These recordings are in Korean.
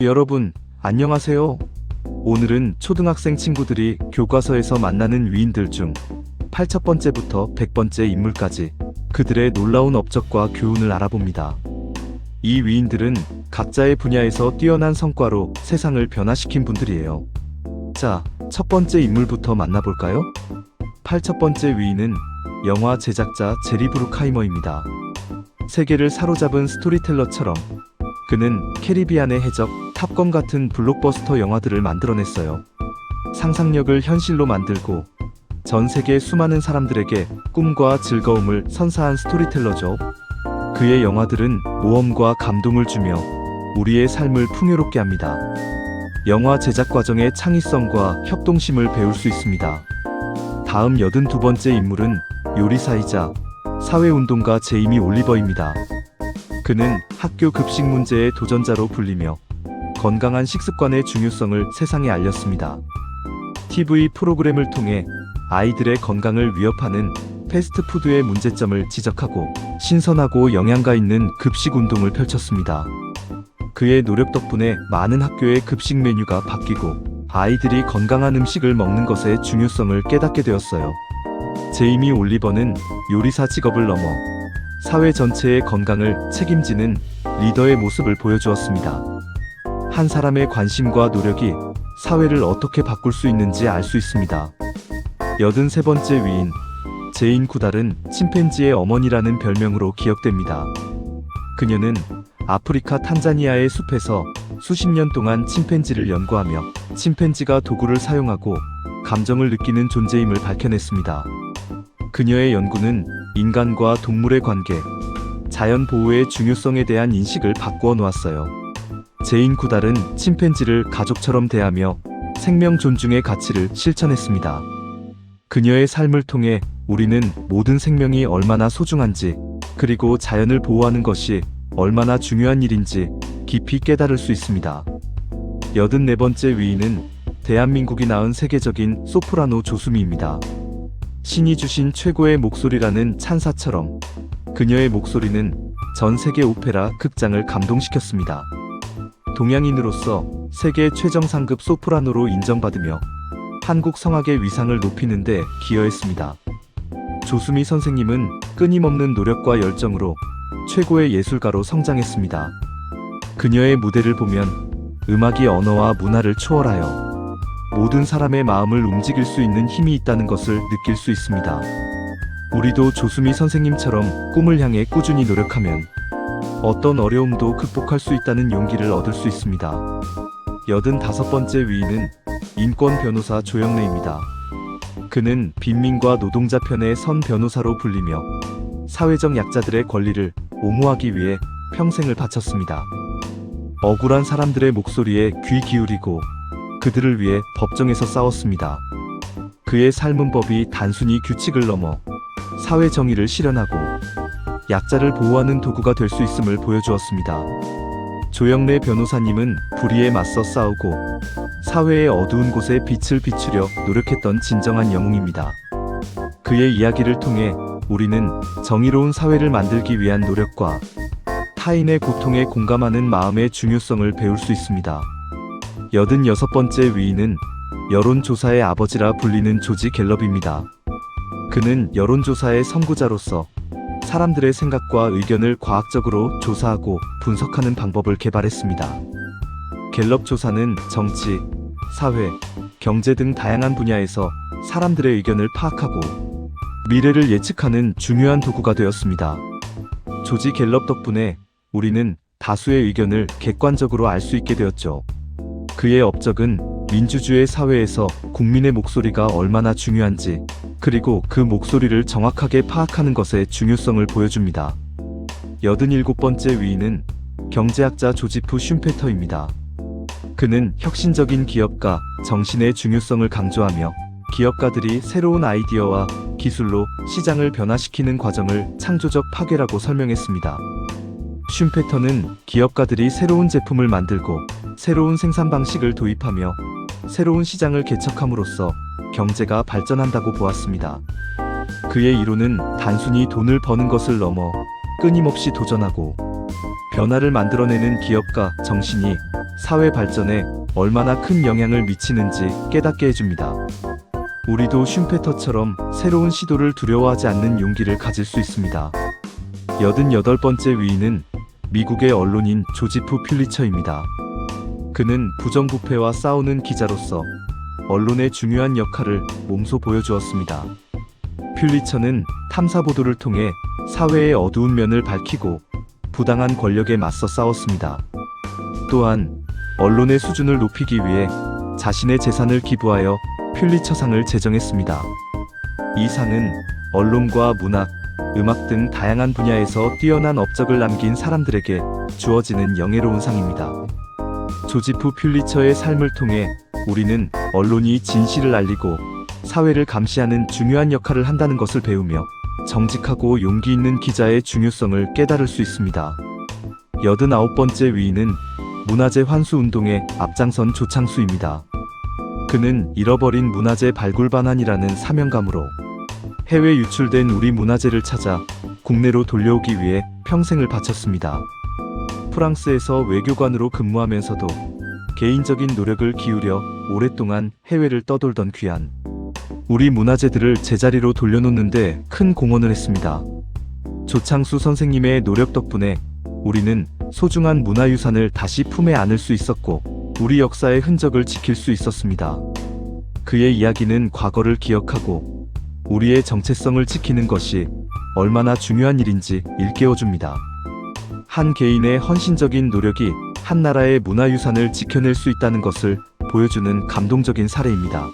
여러분, 안녕하세요. 오늘은 초등학생 친구들이 교과서에서 만나는 위인들 중 8번째부터 100번째 인물까지 그들의 놀라운 업적과 교훈을 알아봅니다. 이 위인들은 각자의 분야에서 뛰어난 성과로 세상을 변화시킨 분들이에요. 자, 첫 번째 인물부터 만나볼까요? 8번째 위인은 영화 제작자 제리 브루크하이머입니다. 세계를 사로잡은 스토리텔러처럼 그는 캐리비안의 해적, 탑건 같은 블록버스터 영화들을 만들어냈어요. 상상력을 현실로 만들고 전 세계 수많은 사람들에게 꿈과 즐거움을 선사한 스토리텔러죠. 그의 영화들은 모험과 감동을 주며 우리의 삶을 풍요롭게 합니다. 영화 제작 과정의 창의성과 협동심을 배울 수 있습니다. 다음 82번째 인물은 요리사이자 사회운동가 제이미 올리버입니다. 그는 학교 급식 문제의 도전자로 불리며 건강한 식습관의 중요성을 세상에 알렸습니다. TV 프로그램을 통해 아이들의 건강을 위협하는 패스트푸드의 문제점을 지적하고 신선하고 영양가 있는 급식 운동을 펼쳤습니다. 그의 노력 덕분에 많은 학교의 급식 메뉴가 바뀌고 아이들이 건강한 음식을 먹는 것의 중요성을 깨닫게 되었어요. 제이미 올리버는 요리사 직업을 넘어 사회 전체의 건강을 책임지는 리더의 모습을 보여주었습니다. 한 사람의 관심과 노력이 사회를 어떻게 바꿀 수 있는지 알 수 있습니다. 83번째 위인, 제인 구달은 침팬지의 어머니라는 별명으로 기억됩니다. 그녀는 아프리카 탄자니아의 숲에서 수십 년 동안 침팬지를 연구하며 침팬지가 도구를 사용하고 감정을 느끼는 존재임을 밝혀냈습니다. 그녀의 연구는 인간과 동물의 관계, 자연 보호의 중요성에 대한 인식을 바꾸어 놓았어요. 제인 구달은 침팬지를 가족처럼 대하며 생명 존중의 가치를 실천했습니다. 그녀의 삶을 통해 우리는 모든 생명이 얼마나 소중한지, 그리고 자연을 보호하는 것이 얼마나 중요한 일인지 깊이 깨달을 수 있습니다. 84번째 위인은 대한민국이 낳은 세계적인 소프라노 조수미입니다. 신이 주신 최고의 목소리라는 찬사처럼 그녀의 목소리는 전 세계 오페라 극장을 감동시켰습니다. 동양인으로서 세계 최정상급 소프라노로 인정받으며 한국 성악의 위상을 높이는 데 기여했습니다. 조수미 선생님은 끊임없는 노력과 열정으로 최고의 예술가로 성장했습니다. 그녀의 무대를 보면 음악이 언어와 문화를 초월하여 모든 사람의 마음을 움직일 수 있는 힘이 있다는 것을 느낄 수 있습니다. 우리도 조수미 선생님처럼 꿈을 향해 꾸준히 노력하면 어떤 어려움도 극복할 수 있다는 용기를 얻을 수 있습니다. 85번째 위인은 인권 변호사 조영래입니다. 그는 빈민과 노동자 편의 선 변호사로 불리며 사회적 약자들의 권리를 옹호하기 위해 평생을 바쳤습니다. 억울한 사람들의 목소리에 귀 기울이고 그들을 위해 법정에서 싸웠습니다. 그의 삶은 법이 단순히 규칙을 넘어 사회 정의를 실현하고 약자를 보호하는 도구가 될 수 있음을 보여주었습니다. 조영래 변호사님은 불의에 맞서 싸우고 사회의 어두운 곳에 빛을 비추려 노력했던 진정한 영웅입니다. 그의 이야기를 통해 우리는 정의로운 사회를 만들기 위한 노력과 타인의 고통에 공감하는 마음의 중요성을 배울 수 있습니다. 86번째 위인은 여론조사의 아버지라 불리는 조지 갤럽입니다. 그는 여론조사의 선구자로서 사람들의 생각과 의견을 과학적으로 조사하고 분석하는 방법을 개발했습니다. 갤럽 조사는 정치, 사회, 경제 등 다양한 분야에서 사람들의 의견을 파악하고 미래를 예측하는 중요한 도구가 되었습니다. 조지 갤럽 덕분에 우리는 다수의 의견을 객관적으로 알 수 있게 되었죠. 그의 업적은 민주주의 사회에서 국민의 목소리가 얼마나 중요한지, 그리고 그 목소리를 정확하게 파악하는 것의 중요성을 보여줍니다. 87번째 위인은 경제학자 조지프 슌페터입니다. 그는 혁신적인 기업가 정신의 중요성을 강조하며 기업가들이 새로운 아이디어와 기술로 시장을 변화시키는 과정을 창조적 파괴라고 설명했습니다. 슌페터는 기업가들이 새로운 제품을 만들고 새로운 생산 방식을 도입하며 새로운 시장을 개척함으로써 경제가 발전한다고 보았습니다. 그의 이론은 단순히 돈을 버는 것을 넘어 끊임없이 도전하고 변화를 만들어내는 기업가 정신이 사회 발전에 얼마나 큰 영향을 미치는지 깨닫게 해줍니다. 우리도 슌페터처럼 새로운 시도를 두려워하지 않는 용기를 가질 수 있습니다. 88번째 위인은 미국의 언론인 조지프 퓰리처입니다. 그는 부정부패와 싸우는 기자로서 언론의 중요한 역할을 몸소 보여주었습니다. 퓰리처는 탐사보도를 통해 사회의 어두운 면을 밝히고 부당한 권력에 맞서 싸웠습니다. 또한 언론의 수준을 높이기 위해 자신의 재산을 기부하여 퓰리처상을 제정했습니다. 이 상은 언론과 문학, 음악 등 다양한 분야에서 뛰어난 업적을 남긴 사람들에게 주어지는 영예로운 상입니다. 조지프 퓰리처의 삶을 통해 우리는 언론이 진실을 알리고 사회를 감시하는 중요한 역할을 한다는 것을 배우며 정직하고 용기 있는 기자의 중요성을 깨달을 수 있습니다. 89번째 위인은 문화재 환수 운동에 앞장선 조창수입니다. 그는 잃어버린 문화재 발굴 반환이라는 사명감으로 해외 유출된 우리 문화재를 찾아 국내로 돌려오기 위해 평생을 바쳤습니다. 프랑스에서 외교관으로 근무하면서도 개인적인 노력을 기울여 오랫동안 해외를 떠돌던 귀한 우리 문화재들을 제자리로 돌려놓는데 큰 공헌을 했습니다. 조창수 선생님의 노력 덕분에 우리는 소중한 문화유산을 다시 품에 안을 수 있었고 우리 역사의 흔적을 지킬 수 있었습니다. 그의 이야기는 과거를 기억하고 우리의 정체성을 지키는 것이 얼마나 중요한 일인지 일깨워줍니다. 한 개인의 헌신적인 노력이 한 나라의 문화유산을 지켜낼 수 있다는 것을 보여주는 감동적인 사례입니다.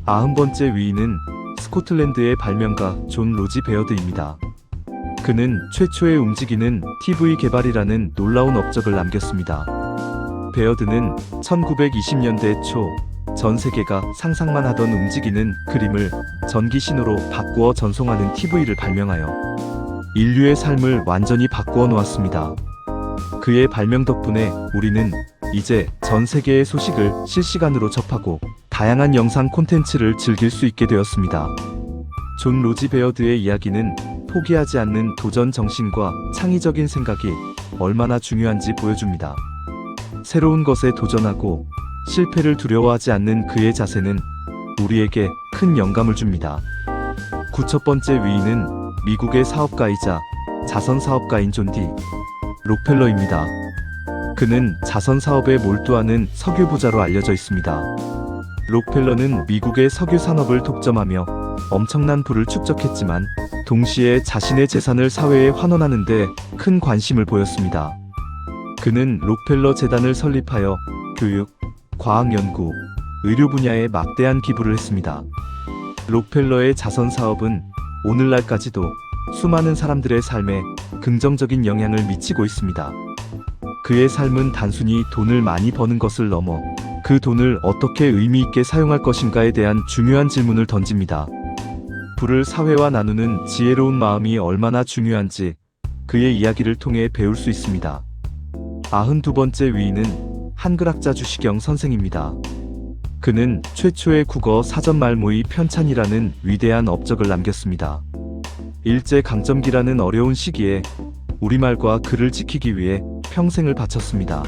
90번째 위인은 스코틀랜드의 발명가 존 로지 베어드입니다. 그는 최초의 움직이는 TV 개발이라는 놀라운 업적을 남겼습니다. 베어드는 1920년대 초 전 세계가 상상만 하던 움직이는 그림을 전기 신호로 바꾸어 전송하는 TV를 발명하여 인류의 삶을 완전히 바꾸어 놓았습니다. 그의 발명 덕분에 우리는 이제 전 세계의 소식을 실시간으로 접하고 다양한 영상 콘텐츠를 즐길 수 있게 되었습니다. 존 로지 베어드의 이야기는 포기하지 않는 도전 정신과 창의적인 생각이 얼마나 중요한지 보여줍니다. 새로운 것에 도전하고 실패를 두려워하지 않는 그의 자세는 우리에게 큰 영감을 줍니다. 90번째 위인은 미국의 사업가이자 자선사업가인 존 D. 록펠러입니다. 그는 자선사업에 몰두하는 석유부자로 알려져 있습니다. 록펠러는 미국의 석유 산업을 독점하며 엄청난 부를 축적했지만 동시에 자신의 재산을 사회에 환원하는 데 큰 관심을 보였습니다. 그는 록펠러 재단을 설립하여 교육, 과학연구, 의료 분야에 막대한 기부를 했습니다. 록펠러의 자선사업은 오늘날까지도 수많은 사람들의 삶에 긍정적인 영향을 미치고 있습니다. 그의 삶은 단순히 돈을 많이 버는 것을 넘어 그 돈을 어떻게 의미 있게 사용할 것인가에 대한 중요한 질문을 던집니다. 부를 사회와 나누는 지혜로운 마음이 얼마나 중요한지 그의 이야기를 통해 배울 수 있습니다. 92번째 위인은 한글학자 주시경 선생입니다. 그는 최초의 국어 사전 말모의 편찬이라는 위대한 업적을 남겼습니다. 일제강점기라는 어려운 시기에 우리말과 글을 지키기 위해 평생을 바쳤습니다.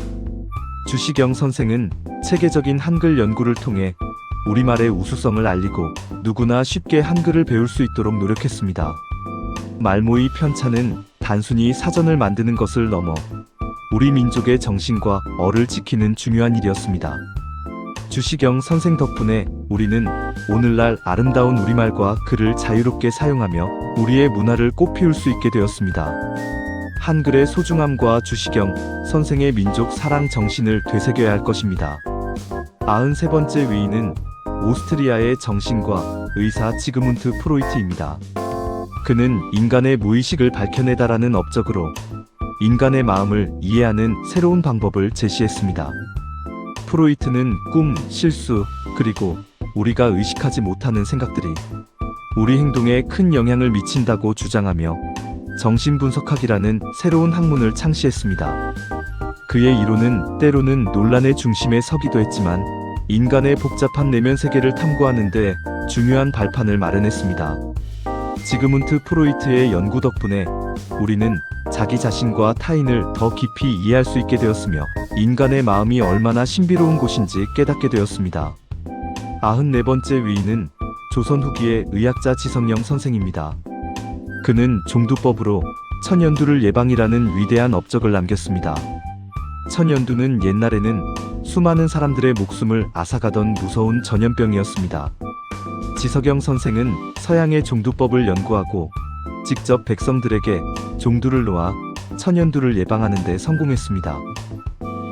주시경 선생은 체계적인 한글 연구를 통해 우리말의 우수성을 알리고 누구나 쉽게 한글을 배울 수 있도록 노력했습니다. 말모의 편찬은 단순히 사전을 만드는 것을 넘어 우리 민족의 정신과 어를 지키는 중요한 일이었습니다. 주시경 선생 덕분에 우리는 오늘날 아름다운 우리말과 글을 자유롭게 사용하며 우리의 문화를 꽃피울 수 있게 되었습니다. 한글의 소중함과 주시경 선생의 민족 사랑 정신을 되새겨야 할 것입니다. 93번째 위인은 오스트리아의 정신과 의사 지그문트 프로이트입니다. 그는 인간의 무의식을 밝혀내다라는 업적으로 인간의 마음을 이해하는 새로운 방법을 제시했습니다. 프로이트는 꿈, 실수, 그리고 우리가 의식하지 못하는 생각들이 우리 행동에 큰 영향을 미친다고 주장하며 정신분석학이라는 새로운 학문을 창시했습니다. 그의 이론은 때로는 논란의 중심에 서기도 했지만 인간의 복잡한 내면 세계를 탐구하는 데 중요한 발판을 마련했습니다. 지그문트 프로이트의 연구 덕분에 우리는 자기 자신과 타인을 더 깊이 이해할 수 있게 되었으며 인간의 마음이 얼마나 신비로운 곳인지 깨닫게 되었습니다. 94번째 위인은 조선 후기의 의학자 지석영 선생입니다. 그는 종두법으로 천연두를 예방이라는 위대한 업적을 남겼습니다. 천연두는 옛날에는 수많은 사람들의 목숨을 앗아가던 무서운 전염병이었습니다. 지석영 선생은 서양의 종두법을 연구하고 직접 백성들에게 종두를 놓아 천연두를 예방하는 데 성공했습니다.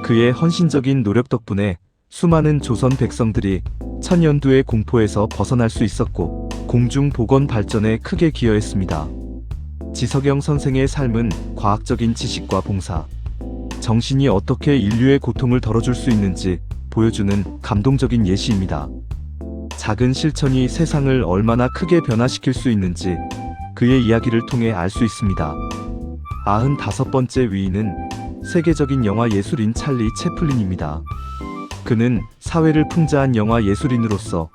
그의 헌신적인 노력 덕분에 수많은 조선 백성들이 천연두의 공포에서 벗어날 수 있었고 공중보건 발전에 크게 기여했습니다. 지석영 선생의 삶은 과학적인 지식과 봉사, 정신이 어떻게 인류의 고통을 덜어줄 수 있는지 보여주는 감동적인 예시입니다. 작은 실천이 세상을 얼마나 크게 변화시킬 수 있는지 그의 이야기를 통해 알 수 있습니다. 95번째 위인은 세계적인 영화 예술인 찰리 채플린입니다. 그는 사회를 풍자한 영화 예술인으로서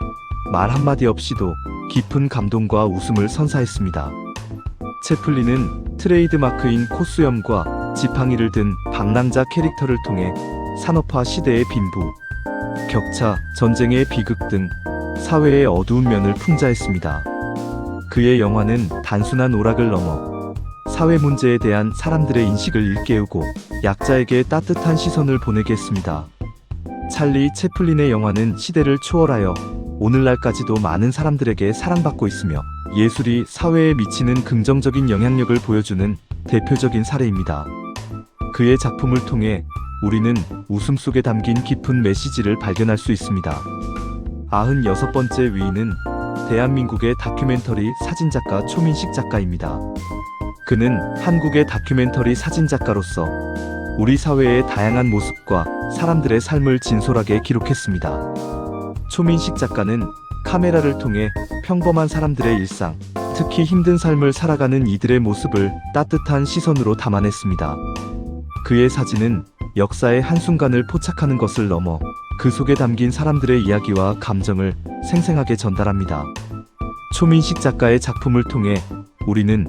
말 한마디 없이도 깊은 감동과 웃음을 선사했습니다. 채플린은 트레이드마크인 콧수염과 지팡이를 든 방랑자 캐릭터를 통해 산업화 시대의 빈부, 격차, 전쟁의 비극 등 사회의 어두운 면을 풍자했습니다. 그의 영화는 단순한 오락을 넘어 사회 문제에 대한 사람들의 인식을 일깨우고 약자에게 따뜻한 시선을 보내게 했습니다. 찰리 채플린의 영화는 시대를 초월하여 오늘날까지도 많은 사람들에게 사랑받고 있으며 예술이 사회에 미치는 긍정적인 영향력을 보여주는 대표적인 사례입니다. 그의 작품을 통해 우리는 웃음 속에 담긴 깊은 메시지를 발견할 수 있습니다. 96번째 위인은 대한민국의 다큐멘터리 사진작가 초민식 작가입니다. 그는 한국의 다큐멘터리 사진작가로서 우리 사회의 다양한 모습과 사람들의 삶을 진솔하게 기록했습니다. 초민식 작가는 카메라를 통해 평범한 사람들의 일상, 특히 힘든 삶을 살아가는 이들의 모습을 따뜻한 시선으로 담아냈습니다. 그의 사진은 역사의 한순간을 포착하는 것을 넘어 그 속에 담긴 사람들의 이야기와 감정을 생생하게 전달합니다. 초민식 작가의 작품을 통해 우리는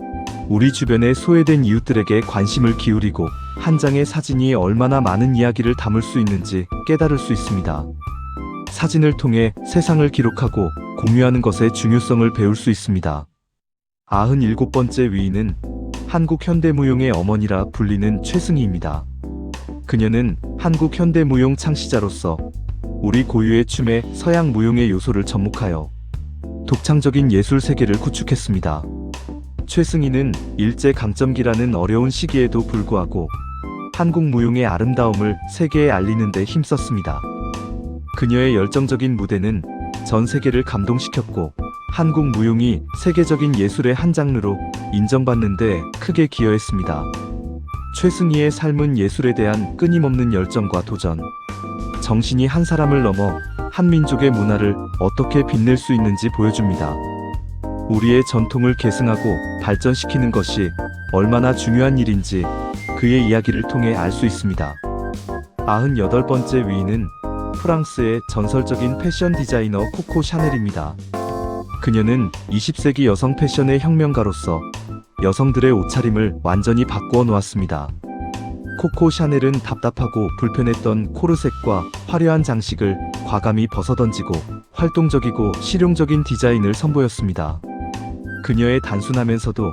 우리 주변의 소외된 이웃들에게 관심을 기울이고 한 장의 사진이 얼마나 많은 이야기를 담을 수 있는지 깨달을 수 있습니다. 사진을 통해 세상을 기록하고 공유하는 것의 중요성을 배울 수 있습니다. 97번째 위인은 한국 현대무용의 어머니라 불리는 최승희입니다. 그녀는 한국 현대무용 창시자로서 우리 고유의 춤에 서양 무용의 요소를 접목하여 독창적인 예술 세계를 구축했습니다. 최승희는 일제강점기라는 어려운 시기에도 불구하고 한국 무용의 아름다움을 세계에 알리는 데 힘썼습니다. 그녀의 열정적인 무대는 전 세계를 감동시켰고 한국 무용이 세계적인 예술의 한 장르로 인정받는 데 크게 기여했습니다. 최승희의 삶은 예술에 대한 끊임없는 열정과 도전, 정신이 한 사람을 넘어 한 민족의 문화를 어떻게 빛낼 수 있는지 보여줍니다. 우리의 전통을 계승하고 발전시키는 것이 얼마나 중요한 일인지 그의 이야기를 통해 알 수 있습니다. 98번째 위인은 프랑스의 전설적인 패션 디자이너 코코 샤넬입니다. 그녀는 20세기 여성 패션의 혁명가로서 여성들의 옷차림을 완전히 바꾸어 놓았습니다. 코코 샤넬은 답답하고 불편했던 코르셋과 화려한 장식을 과감히 벗어던지고 활동적이고 실용적인 디자인을 선보였습니다. 그녀의 단순하면서도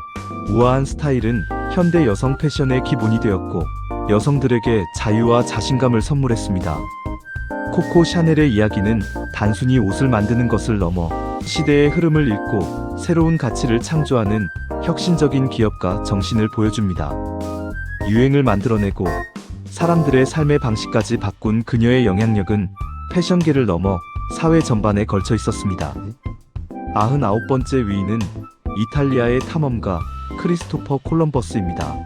우아한 스타일은 현대 여성 패션의 기본이 되었고 여성들에게 자유와 자신감을 선물했습니다. 코코 샤넬의 이야기는 단순히 옷을 만드는 것을 넘어 시대의 흐름을 읽고 새로운 가치를 창조하는 혁신적인 기업가 정신을 보여줍니다. 유행을 만들어내고 사람들의 삶의 방식까지 바꾼 그녀의 영향력은 패션계를 넘어 사회 전반에 걸쳐 있었습니다. 99번째 위인은 이탈리아의 탐험가 크리스토퍼 콜럼버스입니다.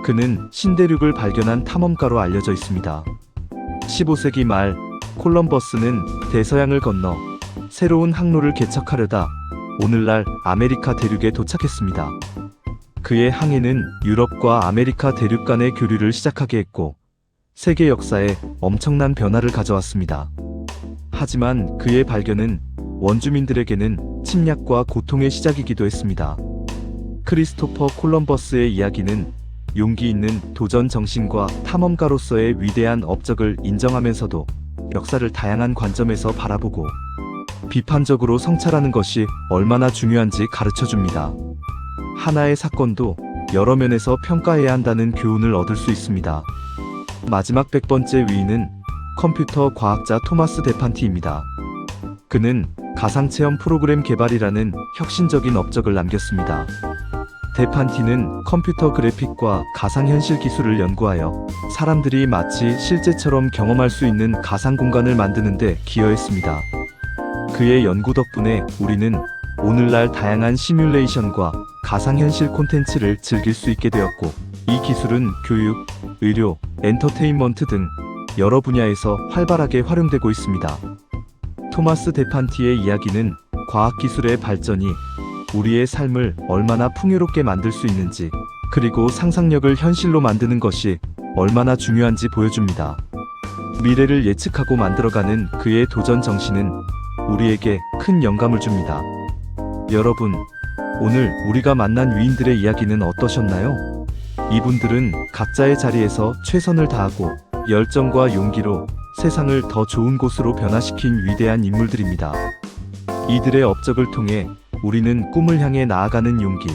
그는 신대륙을 발견한 탐험가로 알려져 있습니다. 15세기 말 콜럼버스는 대서양을 건너 새로운 항로를 개척하려다 오늘날 아메리카 대륙에 도착했습니다. 그의 항해는 유럽과 아메리카 대륙 간의 교류를 시작하게 했고 세계 역사에 엄청난 변화를 가져왔습니다. 하지만 그의 발견은 원주민들에게는 침략과 고통의 시작이기도 했습니다. 크리스토퍼 콜럼버스의 이야기는 용기 있는 도전 정신과 탐험가로서의 위대한 업적을 인정하면서도 역사를 다양한 관점에서 바라보고 비판적으로 성찰하는 것이 얼마나 중요한지 가르쳐 줍니다. 하나의 사건도 여러 면에서 평가해야 한다는 교훈을 얻을 수 있습니다. 마지막 100번째 위인은 컴퓨터 과학자 토마스 데판티입니다. 그는 가상체험 프로그램 개발이라는 혁신적인 업적을 남겼습니다. 데판티는 컴퓨터 그래픽과 가상현실 기술을 연구하여 사람들이 마치 실제처럼 경험할 수 있는 가상 공간을 만드는 데 기여했습니다. 그의 연구 덕분에 우리는 오늘날 다양한 시뮬레이션과 가상현실 콘텐츠를 즐길 수 있게 되었고, 이 기술은 교육, 의료, 엔터테인먼트 등 여러 분야에서 활발하게 활용되고 있습니다. 토마스 데판티의 이야기는 과학기술의 발전이 우리의 삶을 얼마나 풍요롭게 만들 수 있는지, 그리고 상상력을 현실로 만드는 것이 얼마나 중요한지 보여줍니다. 미래를 예측하고 만들어가는 그의 도전 정신은 우리에게 큰 영감을 줍니다. 여러분, 오늘 우리가 만난 위인들의 이야기는 어떠셨나요? 이분들은 각자의 자리에서 최선을 다하고 열정과 용기로 세상을 더 좋은 곳으로 변화시킨 위대한 인물들입니다. 이들의 업적을 통해 우리는 꿈을 향해 나아가는 용기,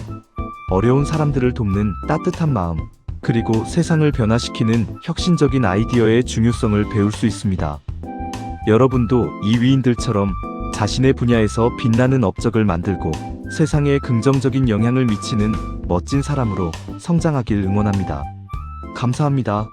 어려운 사람들을 돕는 따뜻한 마음, 그리고 세상을 변화시키는 혁신적인 아이디어의 중요성을 배울 수 있습니다. 여러분도 이 위인들처럼 자신의 분야에서 빛나는 업적을 만들고 세상에 긍정적인 영향을 미치는 멋진 사람으로 성장하길 응원합니다. 감사합니다.